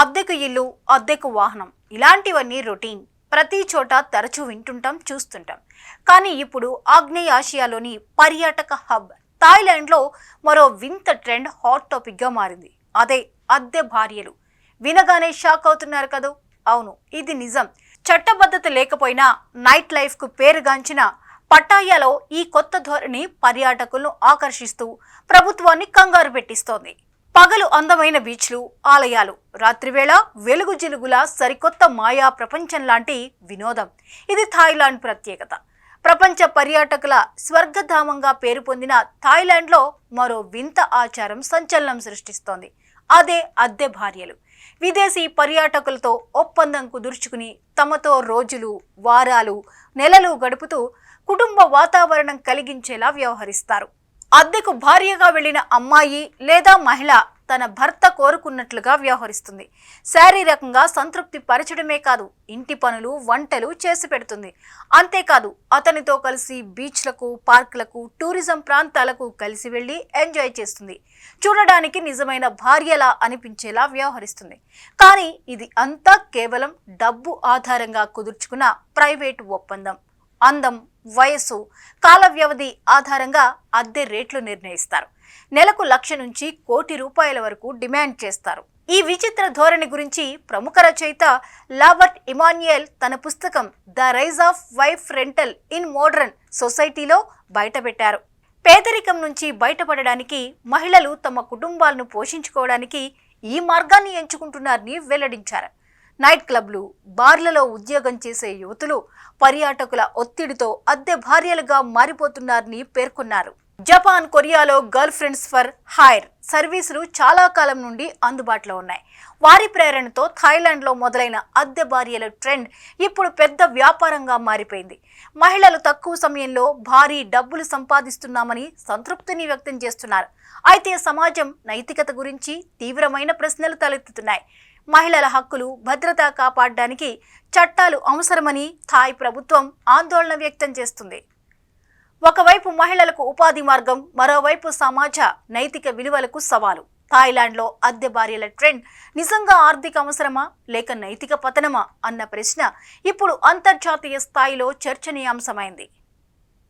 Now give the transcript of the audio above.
అద్దెకు ఇల్లు, అద్దెకు వాహనం ఇలాంటివన్నీ రొటీన్. ప్రతి చోట తరచూ వింటుంటాం, చూస్తుంటాం. కానీ ఇప్పుడు ఆగ్నేయ ఆసియాలోని పర్యాటక హబ్ థాయిలాండ్లో మరో వింత ట్రెండ్ హాట్ టాపిక్గా మారింది. అదే అద్దె భార్యలు. వినగానే షాక్ అవుతున్నారు కదూ? అవును, ఇది నిజం. చట్టబద్ధత లేకపోయినా నైట్ లైఫ్కు పేరుగాంచిన పట్టాయాలో ఈ కొత్త ధోరణి పర్యాటకులను ఆకర్షిస్తూ ప్రభుత్వాన్ని కంగారు పెట్టిస్తోంది. పగలు అందమైన బీచ్లు, ఆలయాలు, రాత్రివేళ వెలుగు జిలుగుల సరికొత్త మాయా ప్రపంచం లాంటి వినోదం. ఇది థాయిలాండ్ ప్రత్యేకత. ప్రపంచ పర్యాటకుల స్వర్గధామంగా పేరు పొందిన థాయిలాండ్లో మరో వింత ఆచారం సంచలనం సృష్టిస్తోంది. అదే అద్దె భార్యలు. విదేశీ పర్యాటకులతో ఒప్పందం కుదుర్చుకుని తమతో రోజులు, వారాలు, నెలలు గడుపుతూ కుటుంబ వాతావరణం కలిగించేలా వ్యవహరిస్తారు. అద్దెకు భార్యగా వెళ్లిన అమ్మాయి లేదా మహిళ తన భర్త కోరుకున్నట్లుగా వ్యవహరిస్తుంది. శారీరకంగా సంతృప్తి పరచడమే కాదు, ఇంటి పనులు, వంటలు చేసి పెడుతుంది. అంతేకాదు, అతనితో కలిసి బీచ్లకు, పార్కులకు, టూరిజం ప్రాంతాలకు కలిసి వెళ్లి ఎంజాయ్ చేస్తుంది. చూడడానికి నిజమైన భార్యలా అనిపించేలా వ్యవహరిస్తుంది. కానీ ఇది అంతా కేవలం డబ్బు ఆధారంగా కుదుర్చుకున్న ప్రైవేటు ఒప్పందం. అందం, వయస్సు, కాల వ్యవధి ఆధారంగా అద్దె రేట్లు నిర్ణయిస్తారు. నెలకు 1,00,000 నుంచి ₹1,00,00,000 వరకు డిమాండ్ చేస్తారు. ఈ విచిత్ర ధోరణి గురించి ప్రముఖ రచయిత లాబర్ట్ ఇమాన్యుయల్ తన పుస్తకం the rise of wife rental in modern సొసైటీలో బయటపెట్టారు. పేదరికం నుంచి బయటపడడానికి, మహిళలు తమ కుటుంబాలను పోషించుకోవడానికి ఈ మార్గాన్ని ఎంచుకుంటున్నారని వెల్లడించారు. నైట్ క్లబ్లు, బార్లలో ఉద్యోగం చేసే యువతులు పర్యాటకుల ఒత్తిడితో అద్దె భార్యలుగా మారిపోతున్నారని పేర్కొన్నారు. జపాన్, కొరియాలో గర్ల్ ఫ్రెండ్స్ ఫర్ హైర్ సర్వీసులు చాలా కాలం నుండి అందుబాటులో ఉన్నాయి. వారి ప్రేరణతో థాయిలాండ్లో మొదలైన అద్దె భార్యల ట్రెండ్ ఇప్పుడు పెద్ద వ్యాపారంగా మారిపోయింది. మహిళలు తక్కువ సమయంలో భారీ డబ్బులు సంపాదిస్తున్నామని సంతృప్తిని వ్యక్తం చేస్తున్నారు. అయితే సమాజం నైతికత గురించి తీవ్రమైన ప్రశ్నలు తలెత్తుతున్నాయి. మహిళల హక్కులు, భద్రత కాపాడడానికి చట్టాలు అవసరమని థాయ్ ప్రభుత్వం ఆందోళన వ్యక్తం చేస్తుంది. ఒకవైపు మహిళలకు ఉపాధి మార్గం, మరోవైపు సమాజ నైతిక విలువలకు సవాలు. థాయిలాండ్లో అద్దె భార్యల ట్రెండ్ నిజంగా ఆర్థిక అవసరమా లేక నైతిక పతనమా అన్న ప్రశ్న ఇప్పుడు అంతర్జాతీయ స్థాయిలో చర్చనీయాంశమైంది.